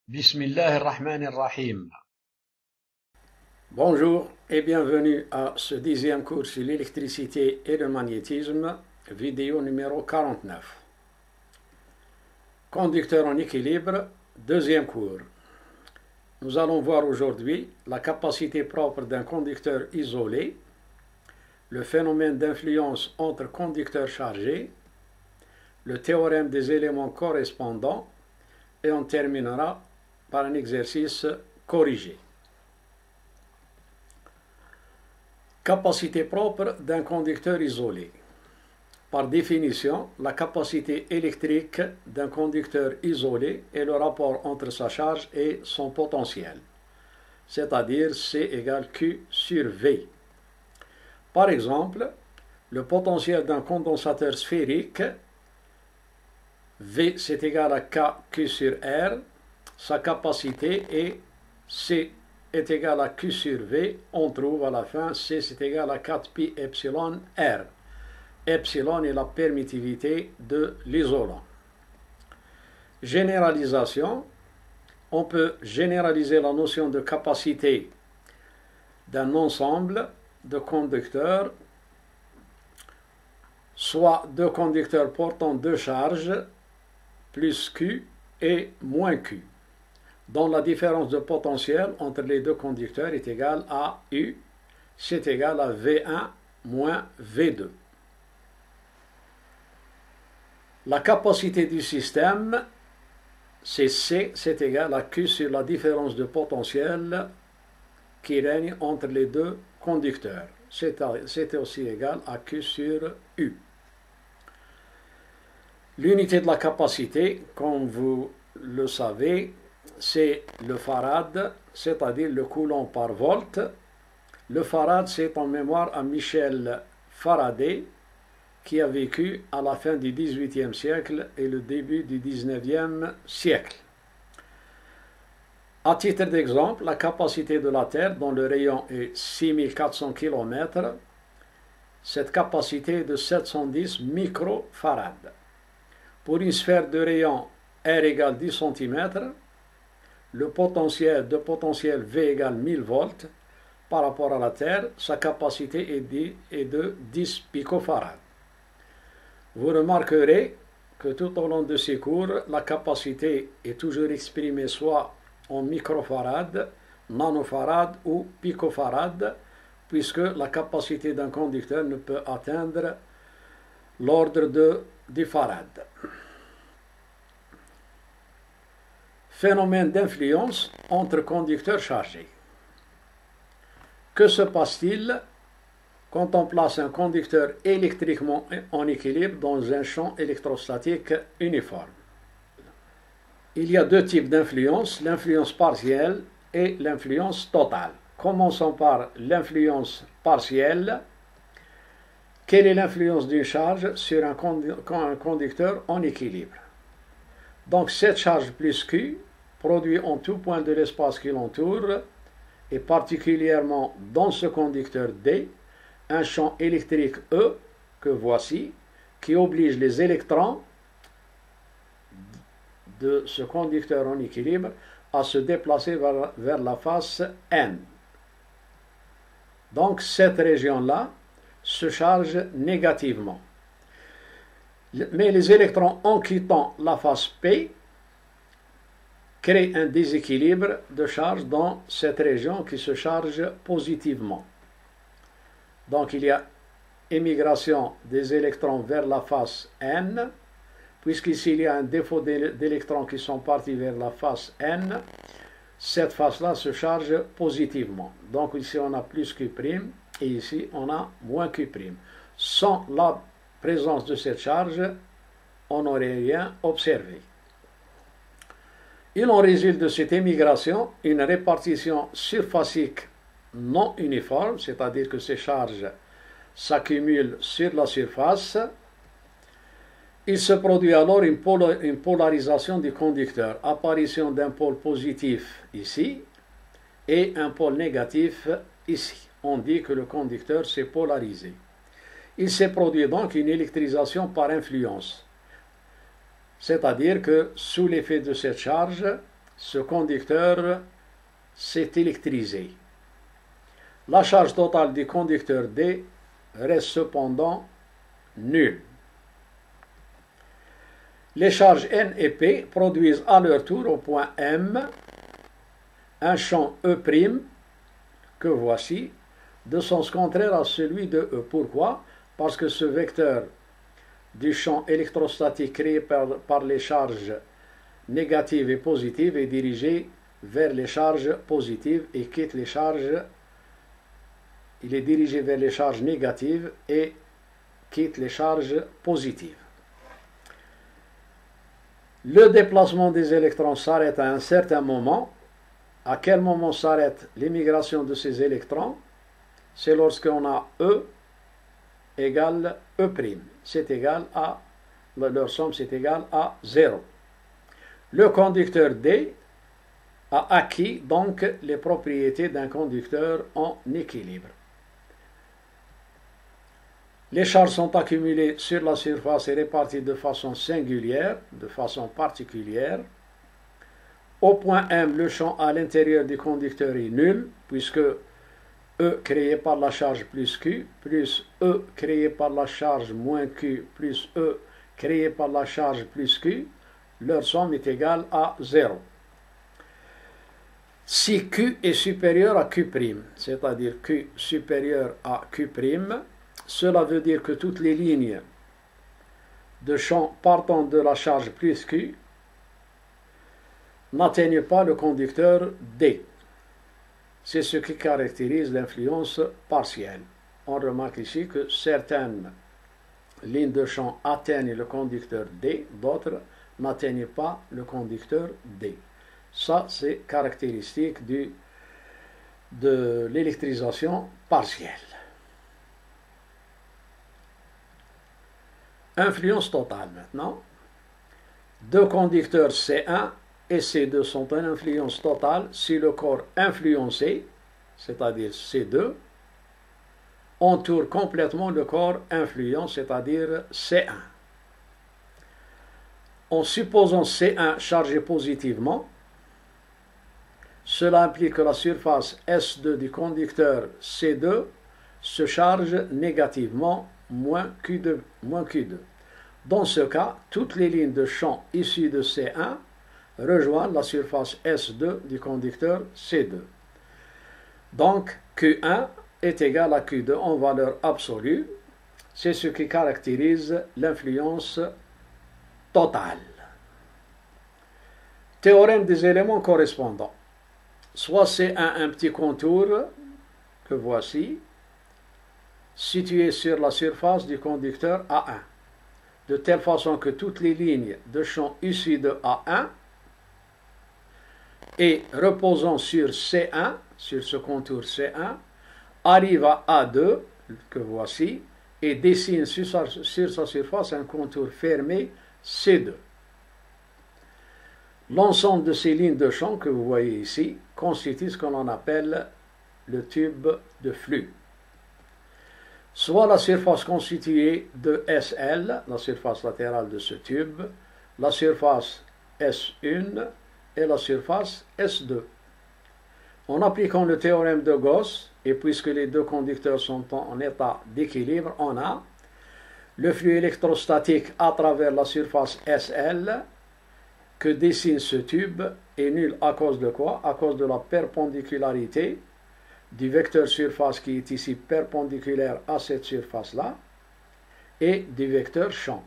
Bismillahirrahmanirrahim. Bonjour et bienvenue à ce 10e cours sur l'électricité et le magnétisme, vidéo numéro 49. Conducteur en équilibre, deuxième cours. Nous allons voir aujourd'hui la capacité propre d'un conducteur isolé, le phénomène d'influence entre conducteurs chargés, le théorème des éléments correspondants et on terminera par un exercice corrigé. Capacité propre d'un conducteur isolé. Par définition, la capacité électrique d'un conducteur isolé est le rapport entre sa charge et son potentiel, c'est-à-dire C égale Q sur V. Par exemple, le potentiel d'un condensateur sphérique, V c'est égal à KQ sur R, sa capacité est C est égal à Q sur V, on trouve à la fin C c'est égal à 4 pi epsilon R. Epsilon est la permittivité de l'isolant. Généralisation. On peut généraliser la notion de capacité d'un ensemble de conducteurs, soit deux conducteurs portant deux charges, plus Q et moins Q, dont la différence de potentiel entre les deux conducteurs est égale à U, c'est égal à V1 moins V2. La capacité du système, c'est C, c'est égal à Q sur la différence de potentiel qui règne entre les deux conducteurs. C'est aussi égal à Q sur U. L'unité de la capacité, comme vous le savez, c'est le farad, c'est-à-dire le coulomb par volt. Le farad, c'est en mémoire à Michel Faraday, qui a vécu à la fin du XVIIIe siècle et le début du XIXe siècle. À titre d'exemple, la capacité de la Terre, dont le rayon est 6400 km, cette capacité est de 710 microfarads. Pour une sphère de rayon R égale 10 cm, le potentiel V égale 1000 volts par rapport à la Terre, sa capacité est de 10 picofarads. Vous remarquerez que tout au long de ces cours, la capacité est toujours exprimée soit en microfarad, nanofarad ou picofarad, puisque la capacité d'un conducteur ne peut atteindre l'ordre du farad. Phénomène d'influence entre conducteurs chargés. Que se passe-t-il quand on place un conducteur électriquement en équilibre dans un champ électrostatique uniforme? Il y a deux types d'influence, l'influence partielle et l'influence totale. Commençons par l'influence partielle. Quelle est l'influence d'une charge sur un conducteur en équilibre? Donc cette charge plus Q produit en tout point de l'espace qui l'entoure, et particulièrement dans ce conducteur D, un champ électrique E, que voici, qui oblige les électrons de ce conducteur en équilibre à se déplacer vers la face N. Donc cette région-là se charge négativement. Mais les électrons, en quittant la face P, créent un déséquilibre de charge dans cette région qui se charge positivement. Donc il y a émigration des électrons vers la face N, puisqu'ici il y a un défaut d'électrons qui sont partis vers la face N, cette face-là se charge positivement. Donc ici on a plus Q' et ici on a moins Q'. Sans la présence de cette charge, on n'aurait rien observé. Il en résulte de cette émigration une répartition surfacique non uniforme, c'est-à-dire que ces charges s'accumulent sur la surface. Il se produit alors une polarisation du conducteur, apparition d'un pôle positif ici et un pôle négatif ici. On dit que le conducteur s'est polarisé. Il s'est produit donc une électrisation par influence, c'est-à-dire que sous l'effet de cette charge, ce conducteur s'est électrisé. La charge totale du conducteur D reste cependant nulle. Les charges N et P produisent à leur tour au point M un champ E', que voici, de sens contraire à celui de E. Pourquoi? Parce que ce vecteur du champ électrostatique créé par les charges négatives et positives est dirigé vers les charges positives et quitte les charges. Il est dirigé vers les charges négatives et quitte les charges positives. Le déplacement des électrons s'arrête à un certain moment. À quel moment s'arrête l'émigration de ces électrons? C'est lorsqu'on a E égale E'. C'est égal à, leur somme c'est égal à 0. Le conducteur D a acquis donc les propriétés d'un conducteur en équilibre. Les charges sont accumulées sur la surface et réparties de façon singulière, de façon particulière. Au point M, le champ à l'intérieur du conducteur est nul, puisque E créé par la charge plus Q, plus E créé par la charge moins Q, plus E créé par la charge plus Q, leur somme est égale à 0. Si Q est supérieur à Q', c'est-à-dire Q supérieur à Q', cela veut dire que toutes les lignes de champ partant de la charge plus Q n'atteignent pas le conducteur D. C'est ce qui caractérise l'influence partielle. On remarque ici que certaines lignes de champ atteignent le conducteur D, d'autres n'atteignent pas le conducteur D. Ça, c'est caractéristique de l'électrisation partielle. Influence totale maintenant. Deux conducteurs C1 et C2 sont en influence totale si le corps influencé, c'est-à-dire C2, entoure complètement le corps influent, c'est-à-dire C1. En supposant C1 chargé positivement, cela implique que la surface S2 du conducteur C2 se charge négativement moins Q2. Dans ce cas, toutes les lignes de champ issues de C1 rejoignent la surface S2 du conducteur C2. Donc, Q1 est égal à Q2 en valeur absolue. C'est ce qui caractérise l'influence totale. Théorème des éléments correspondants. Soit C1 un petit contour, que voici, situé sur la surface du conducteur A1, de telle façon que toutes les lignes de champ issues de A1 et reposant sur C1, sur ce contour C1, arrivent à A2, que voici, et dessinent sur sa surface un contour fermé C2. L'ensemble de ces lignes de champ que vous voyez ici constitue ce qu'on appelle le tube de flux. Soit la surface constituée de SL, la surface latérale de ce tube, la surface S1 et la surface S2. En appliquant le théorème de Gauss, et puisque les deux conducteurs sont en état d'équilibre, on a le flux électrostatique à travers la surface SL que dessine ce tube est nul à cause de quoi? À cause de la perpendicularité du vecteur surface qui est ici perpendiculaire à cette surface-là et du vecteur champ.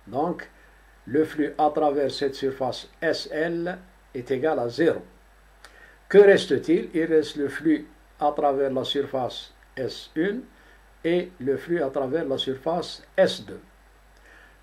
Donc, le flux à travers cette surface SL est égal à 0. Que reste-t-il? Il reste le flux à travers la surface S1 et le flux à travers la surface S2.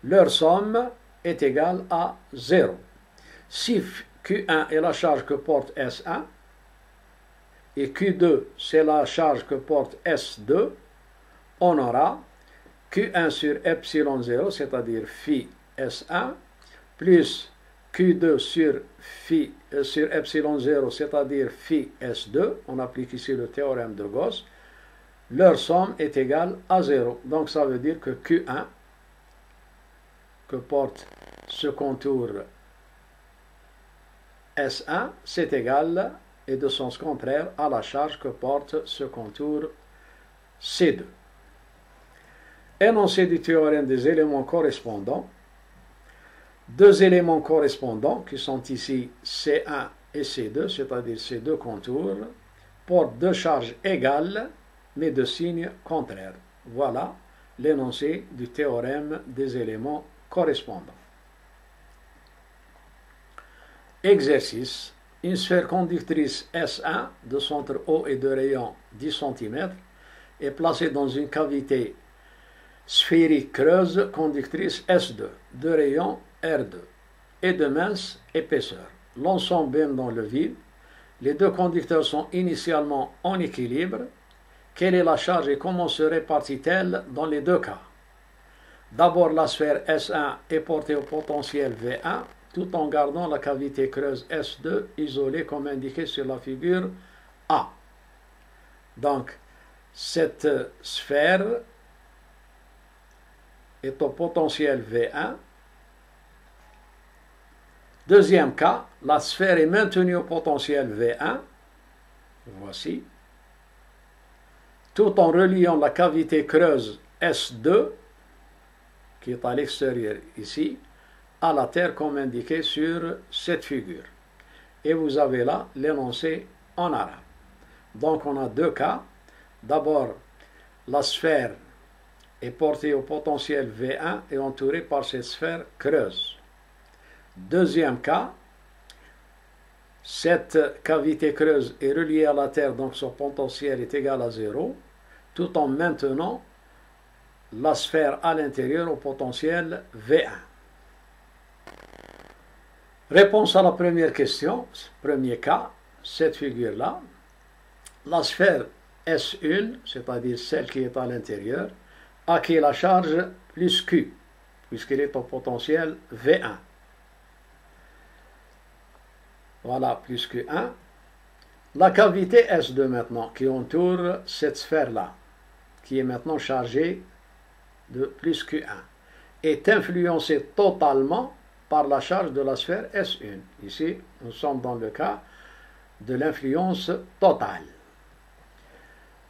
Leur somme est égale à 0. Si Q1 est la charge que porte S1 et Q2 c'est la charge que porte S2, on aura Q1 sur epsilon 0, c'est-à-dire phi S1, plus Q2 sur epsilon 0, c'est-à-dire phi S2, on applique ici le théorème de Gauss, leur somme est égale à 0. Donc ça veut dire que Q1, que porte ce contour S1, c'est égal, et de sens contraire, à la charge que porte ce contour C2. Énoncé du théorème des éléments correspondants. Deux éléments correspondants, qui sont ici C1 et C2, c'est-à-dire ces deux contours, portent deux charges égales, mais de signes contraires. Voilà l'énoncé du théorème des éléments correspondants. Exercice. Une sphère conductrice S1 de centre O et de rayon 10 cm est placée dans une cavité sphérique creuse conductrice S2 de rayon R2 et de mince épaisseur. L'ensemble baigne dans le vide. Les deux conducteurs sont initialement en équilibre. Quelle est la charge et comment se répartit-elle dans les deux cas? D'abord, la sphère S1 est portée au potentiel V1 tout en gardant la cavité creuse S2 isolée comme indiqué sur la figure A. Donc, cette sphère est au potentiel V1. Deuxième cas, la sphère est maintenue au potentiel V1. Voici. Tout en reliant la cavité creuse S2, qui est à l'extérieur ici, à la terre comme indiqué sur cette figure. Et vous avez là l'énoncé en arabe. Donc on a deux cas. D'abord, la sphère est portée au potentiel V1 et entourée par cette sphère creuse. Deuxième cas, cette cavité creuse est reliée à la terre, donc son potentiel est égal à 0, tout en maintenant la sphère à l'intérieur au potentiel V1. Réponse à la première question, premier cas, cette figure-là. La sphère S1, c'est-à-dire celle qui est à l'intérieur, acquiert la charge plus Q, puisqu'elle est au potentiel V1. Voilà, plus Q1. La cavité S2 maintenant, qui entoure cette sphère-là, qui est maintenant chargée de plus Q1, est influencée totalement par la charge de la sphère S1. Ici, nous sommes dans le cas de l'influence totale.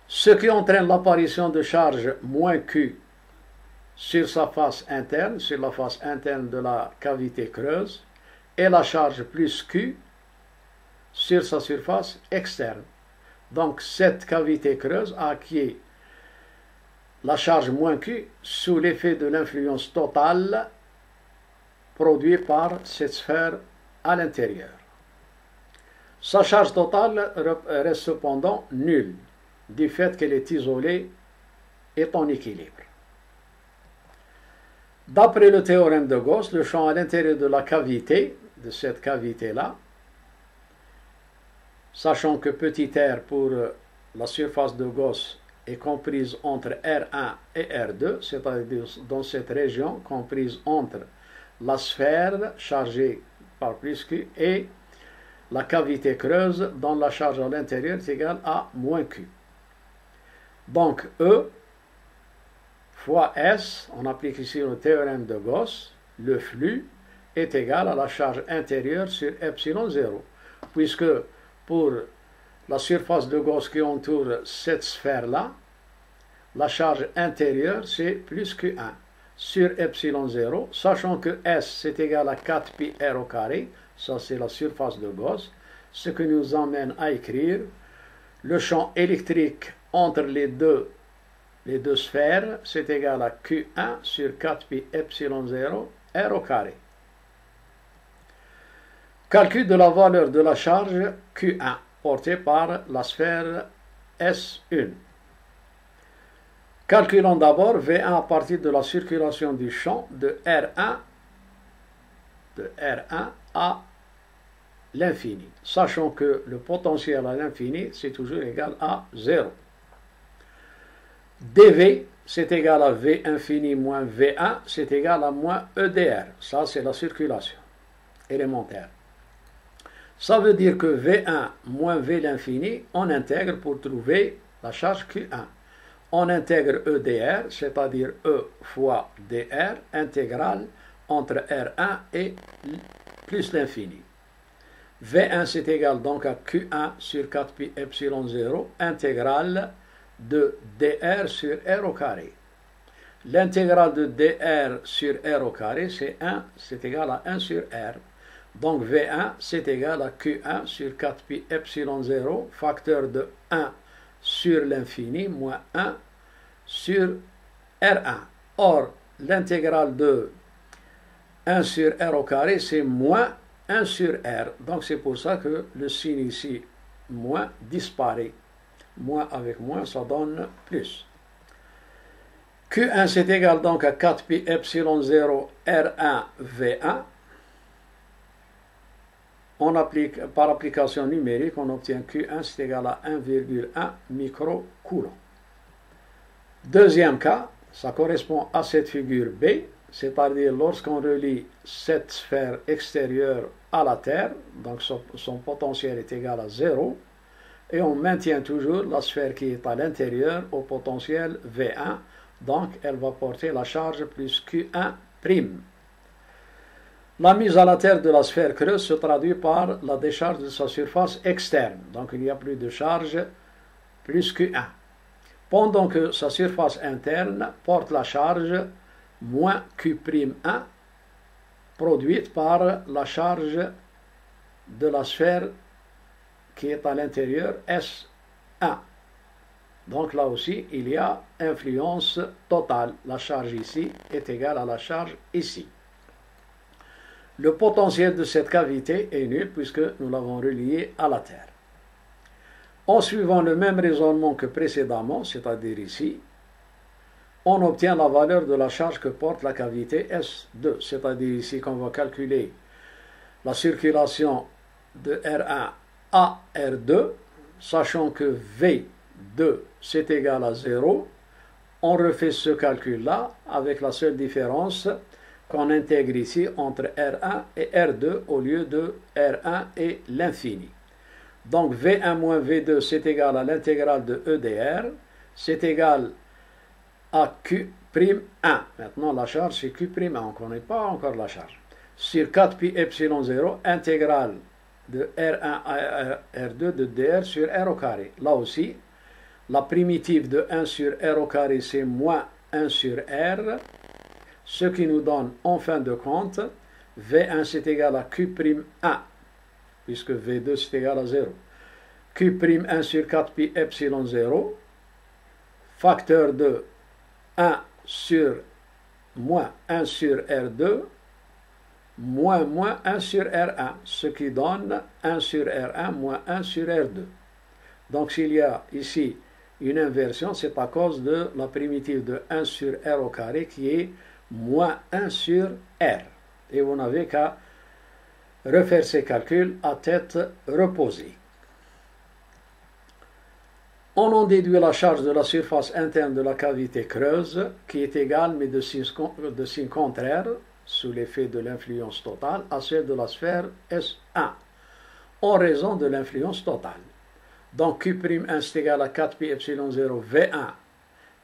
Ce qui entraîne l'apparition de charge moins Q sur sa face interne, sur la face interne de la cavité creuse, et la charge plus Q sur sa surface externe. Donc cette cavité creuse a acquis la charge moins Q sous l'effet de l'influence totale produite par cette sphère à l'intérieur. Sa charge totale reste cependant nulle, du fait qu'elle est isolée et en équilibre. D'après le théorème de Gauss, le champ à l'intérieur de la cavité, de cette cavité-là, sachant que petit r pour la surface de Gauss est comprise entre R1 et R2, c'est-à-dire dans cette région comprise entre la sphère chargée par plus Q et la cavité creuse dont la charge à l'intérieur est égale à moins Q. Donc E fois S, on applique ici le théorème de Gauss, le flux est égal à la charge intérieure sur epsilon 0, puisque pour la surface de Gauss qui entoure cette sphère-là, la charge intérieure c'est plus Q1 sur epsilon 0, sachant que S c'est égal à 4 pi r au carré, ça c'est la surface de Gauss, ce qui nous emmène à écrire le champ électrique entre les deux sphères, c'est égal à Q1 sur 4 pi epsilon 0 r au carré. Calcul de la valeur de la charge Q1 portée par la sphère S1. Calculons d'abord V1 à partir de la circulation du champ de R1 à l'infini, sachant que le potentiel à l'infini c'est toujours égal à 0. dV c'est égal à V infini moins V1, c'est égal à moins EDR. Ça c'est la circulation élémentaire. Ça veut dire que V1 moins V l'infini, on intègre pour trouver la charge Q1. On intègre EDR, c'est-à-dire E fois DR, intégrale entre R1 et plus l'infini. V1 c'est égal donc à Q1 sur 4 pi epsilon 0 intégrale de dr sur r au carré. L'intégrale de dr sur r au carré, c'est 1, c'est égal à 1 sur r. Donc V1, c'est égal à Q1 sur 4 pi epsilon 0, facteur de 1 sur l'infini, moins 1 sur R1. Or, l'intégrale de 1 sur R au carré, c'est moins 1 sur R. Donc c'est pour ça que le signe ici, moins, disparaît. Moins avec moins, ça donne plus. Q1, c'est égal donc à 4 pi epsilon 0 R1 V1. On applique, par application numérique, on obtient Q1, c'est égal à 1,1 microcoulomb. Deuxième cas, ça correspond à cette figure B, c'est-à-dire lorsqu'on relie cette sphère extérieure à la Terre, donc son potentiel est égal à 0, et on maintient toujours la sphère qui est à l'intérieur au potentiel V1, donc elle va porter la charge plus Q1'. La mise à la terre de la sphère creuse se traduit par la décharge de sa surface externe, donc il n'y a plus de charge plus Q1. Pendant que sa surface interne porte la charge moins Q'1 produite par la charge de la sphère qui est à l'intérieur S1. Donc là aussi, il y a influence totale. La charge ici est égale à la charge ici. Le potentiel de cette cavité est nul puisque nous l'avons relié à la Terre. En suivant le même raisonnement que précédemment, c'est-à-dire ici, on obtient la valeur de la charge que porte la cavité S2, c'est-à-dire ici qu'on va calculer la circulation de R1 à R2, sachant que V2 c'est égal à 0, on refait ce calcul-là avec la seule différence qu'on intègre ici entre R1 et R2 au lieu de R1 et l'infini. Donc V1 moins V2 c'est égal à l'intégrale de EDR, c'est égal à Q'1. Maintenant la charge c'est Q'1, on ne connaît pas encore la charge. Sur 4 pi epsilon 0, intégrale de R1 à R2 de DR sur R au carré. Là aussi, la primitive de 1 sur R au carré c'est moins 1 sur R, ce qui nous donne en fin de compte V1 c'est égal à Q'1, puisque V2 c'est égal à 0. Q'1 sur 4 pi epsilon 0, facteur de 1 sur moins 1 sur R2, moins 1 sur R1, ce qui donne 1 sur R1 moins 1 sur R2. Donc s'il y a ici une inversion, c'est à cause de la primitive de 1 sur R au carré qui est moins 1 sur R. Et vous n'avez qu'à refaire ces calculs à tête reposée. On en déduit la charge de la surface interne de la cavité creuse, qui est égale, mais de signe contraire, sous l'effet de l'influence totale, à celle de la sphère S1, en raison de l'influence totale. Donc Q'1 c'est égal à 4 pi epsilon 0 V1,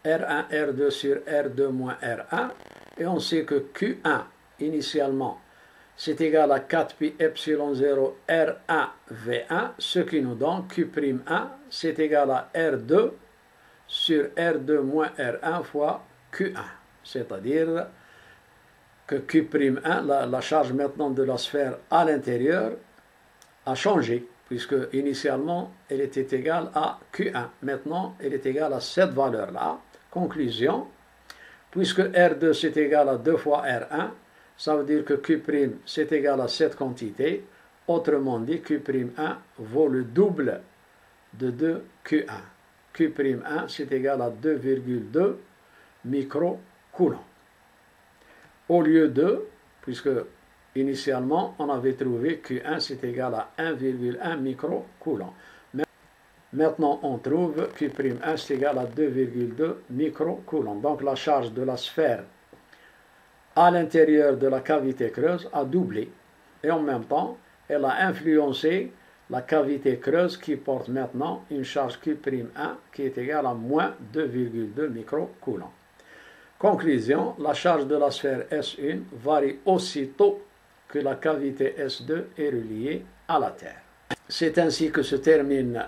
R1, R2 sur R2 moins R1, et on sait que Q1, initialement, c'est égal à 4 pi epsilon 0 R1 V1, ce qui nous donne Q'1, c'est égal à R2 sur R2 moins R1 fois Q1. C'est-à-dire que Q'1, la charge maintenant de la sphère à l'intérieur, a changé, puisque initialement, elle était égale à Q1. Maintenant, elle est égale à cette valeur-là. Conclusion, puisque R2 c'est égal à 2 fois R1, ça veut dire que Q' c'est égal à cette quantité. Autrement dit, Q'1 vaut le double de 2Q1. Q'1 c'est égal à 2,2 microcoulombs. Au lieu de, puisque initialement on avait trouvé Q1 c'est égal à 1,1 microcoulomb. Maintenant on trouve Q'1 c'est égal à 2,2 microcoulombs. Donc la charge de la sphère à l'intérieur de la cavité creuse a doublé. Et en même temps, elle a influencé la cavité creuse qui porte maintenant une charge Q'1 qui est égale à moins 2,2 microcoulombs. Conclusion, la charge de la sphère S1 varie aussitôt que la cavité S2 est reliée à la Terre. C'est ainsi que se termine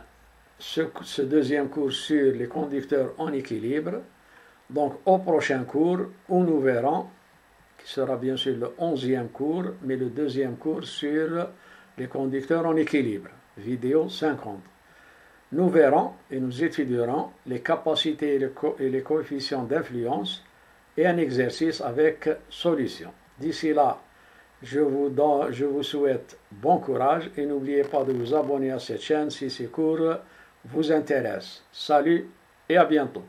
ce deuxième cours sur les conducteurs en équilibre. Donc au prochain cours, où nous verrons, qui sera bien sûr le 11e cours, mais le deuxième cours sur les conducteurs en équilibre, vidéo 50. Nous verrons et nous étudierons les capacités et les coefficients d'influence et un exercice avec solution. D'ici là, je vous souhaite bon courage et n'oubliez pas de vous abonner à cette chaîne si ces cours vous intéressent. Salut et à bientôt.